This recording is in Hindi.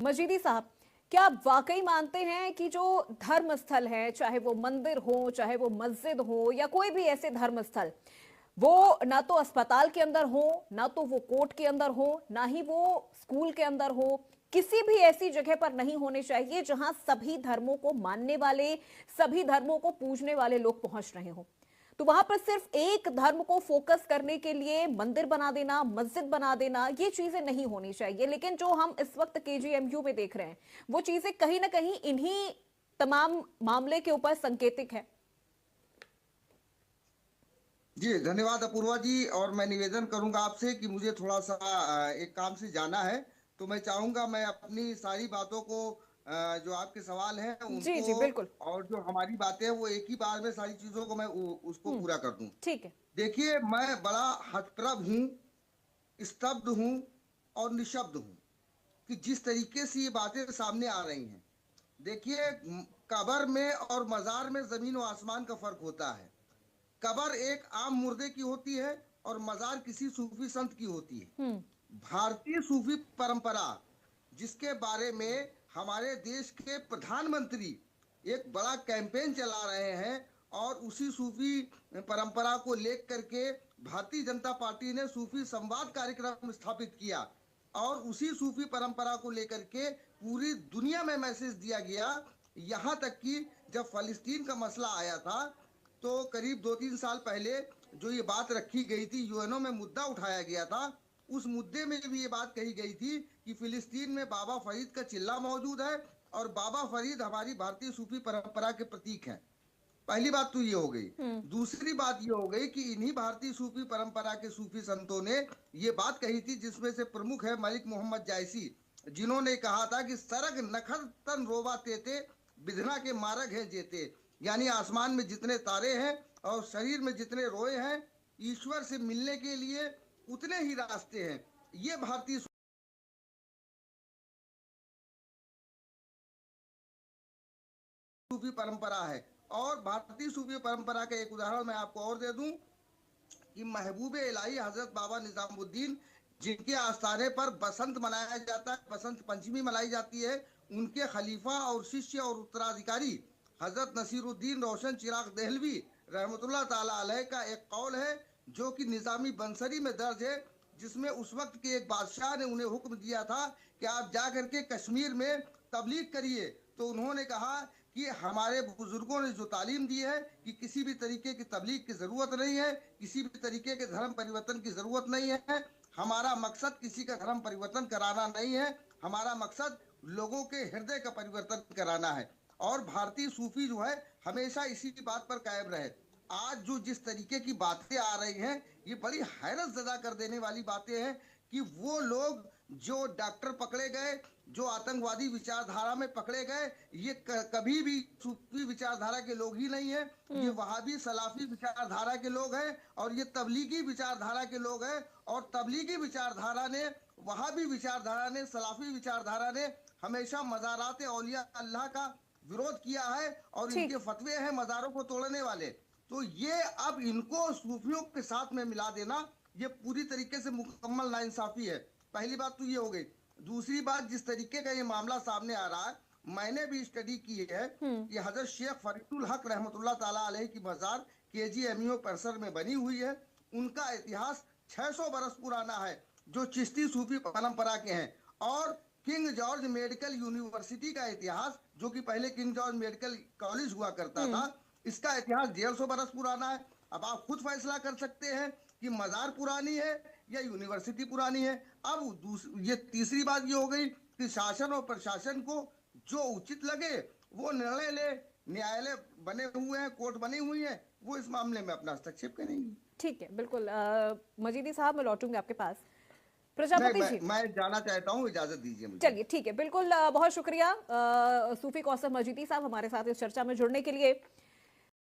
मजीदी साहब, क्या आप वाकई मानते हैं कि जो धर्म स्थल है, चाहे वो मंदिर हो, चाहे वो मस्जिद हो या कोई भी ऐसे धर्म स्थल, वो ना तो अस्पताल के अंदर हो, ना तो वो कोर्ट के अंदर हो, ना ही वो स्कूल के अंदर हो, किसी भी ऐसी जगह पर नहीं होने चाहिए जहां सभी धर्मों को मानने वाले, सभी धर्मों को पूजने वाले लोग पहुंच रहे हो? तो वहां पर सिर्फ एक धर्म को फोकस करने के लिए मंदिर बना देना, मस्जिद बना देना, ये चीजें नहीं होनी चाहिए। लेकिन जो हम इस वक्त केजीएमयू में देख रहे हैं, वो चीजें कहीं ना कहीं इन्हीं तमाम मामले के ऊपर संकेतिक है। जी धन्यवाद अपूर्वा जी। और मैं निवेदन करूंगा आपसे कि मुझे थोड़ा सा एक काम से जाना है, तो मैं चाहूंगा मैं अपनी सारी बातों को जो आपके सवाल हैं जी उनको जी बिल्कुल। और जो हमारी बातें हैं वो एक ही बार में सारी चीजों को मैं उसको पूरा कर दूं। ठीक है। देखिए, मैं बड़ा हतप्रभ हूँ, स्तब्ध हूँ और निशब्द हूँ कि जिस तरीके से ये बातें सामने आ रही हैं। देखिए, कब्र में और मजार में जमीन और आसमान का फर्क होता है। कब्र एक आम मुर्दे की होती है और मजार किसी सूफी संत की होती है। हम्म। भारतीय सूफी परंपरा, जिसके बारे में हमारे देश के प्रधानमंत्री एक बड़ा कैंपेन चला रहे हैं, और उसी सूफी परंपरा को लेकर के भारतीय जनता पार्टी ने सूफी संवाद कार्यक्रम स्थापित किया, और उसी सूफी परंपरा को लेकर के पूरी दुनिया में मैसेज दिया गया। यहाँ तक कि जब फलस्तीन का मसला आया था, तो करीब 2-3 साल पहले जो ये बात रखी गई थी, यूएनओ में मुद्दा उठाया गया था, उस मुद्दे में भी ये बात कही गई थी कि फिलिस्तीन में बाबा फरीद का चिल्ला मौजूद है, और बाबा फरीद हमारी भारतीय सूफी परंपरा के प्रतीक हैं। पहली बात तो ये हो गई। हम्म। दूसरी बात ये हो गई कि इन्हीं भारतीय सूफी परंपरा के सूफी संतों ने ये बात कही थी, जिसमें से प्रमुख है मलिक मोहम्मद जायसी, जिन्होंने कहा था कि सरग नखर तन रोवा तेते, विधना के मार्ग हैं जेते। यानी आसमान में जितने तारे हैं और शरीर में जितने रोए हैं, ईश्वर से मिलने के लिए उतने ही रास्ते हैं। ये भारतीय सूफी परंपरा है। और भारतीय सूफी परंपरा का एक उदाहरण मैं आपको और दे दूं कि महबूब इलाही हजरत बाबा निजामुद्दीन, जिनके आस्थाने पर बसंत मनाया जाता है, बसंत पंचमी मनाई जाती है, उनके खलीफा और शिष्य और उत्तराधिकारी हजरत नसीरुद्दीन रोशन चिराग देहलवी रहमतुल्लाह ताला अलैह का एक कौल है, जो कि निजामी बंसरी में दर्ज है, जिसमें उस वक्त के एक बादशाह ने उन्हें हुक्म दिया था कि आप जा करके कश्मीर में तबलीग करिए। तो उन्होंने कहा कि हमारे बुजुर्गों ने जो तालीम दी है कि किसी भी तरीके की तबलीग की जरूरत नहीं है, किसी भी तरीके के धर्म परिवर्तन की जरूरत नहीं है। हमारा मकसद किसी का धर्म परिवर्तन कराना नहीं है, हमारा मकसद लोगों के हृदय का परिवर्तन कराना है। और भारतीय सूफी जो है हमेशा इसी बात पर कायम रहे। आज जो जिस तरीके की बातें आ रही हैं, ये बड़ी हैरत जदा कर देने वाली बातें हैं कि वो लोग जो डॉक्टर पकड़े गए, जो आतंकवादी विचारधारा में पकड़े गए, ये कभी भी सूफी विचारधारा के लोग ही नहीं है। ये वहाबी सलाफी विचारधारा के लोग हैं, और ये तबलीगी विचारधारा के लोग हैं। और तबलीगी विचारधारा ने, वहाबी विचारधारा ने, सलाफी विचारधारा ने हमेशा मज़ारात औलिया अल्लाह का विरोध किया है, और इनके ठीक। फतवे हैं मज़ारों को तोड़ने वाले। तो ये अब इनको सूफियों के साथ में मिला देना, ये पूरी तरीके से मुकम्मल नाइंसाफी है। पहली बात तो ये हो गई। दूसरी बात, जिस तरीके का ये मामला सामने आ रहा है, मैंने भी स्टडी की है कि हजरत शेख फरीदुल हक रहमतुल्लाह ताला अलैह की मजार केजीएमयू परिसर में बनी हुई है। उनका इतिहास 600 बरस पुराना है, जो चिश्ती सूफी परंपरा के हैं। और किंग जॉर्ज मेडिकल यूनिवर्सिटी का इतिहास, जो कि पहले किंग जॉर्ज मेडिकल कॉलेज हुआ करता था, इसका इतिहास 150 बरस पुराना है। अब आप खुद फैसला कर सकते हैं कि मजार पुरानी है या यूनिवर्सिटी पुरानी है। अब ये तीसरी बात ये हो गई कि शासन और प्रशासन को जो उचित लगे वो निर्णय ले। न्यायालय बने हुए हैं, कोर्ट बनी हुई है, वो इस मामले में अपना हस्तक्षेप करेंगी। ठीक है, बिल्कुल। मजीदी साहब, मैं लौटूंगी आपके पास। नहीं, प्रजापति जी, मैं जाना चाहता हूँ, इजाजत दीजिए मुझे। चलिए ठीक है, बिल्कुल। बहुत शुक्रिया सूफी कौसर मजीदी साहब हमारे साथ इस चर्चा में जुड़ने के लिए।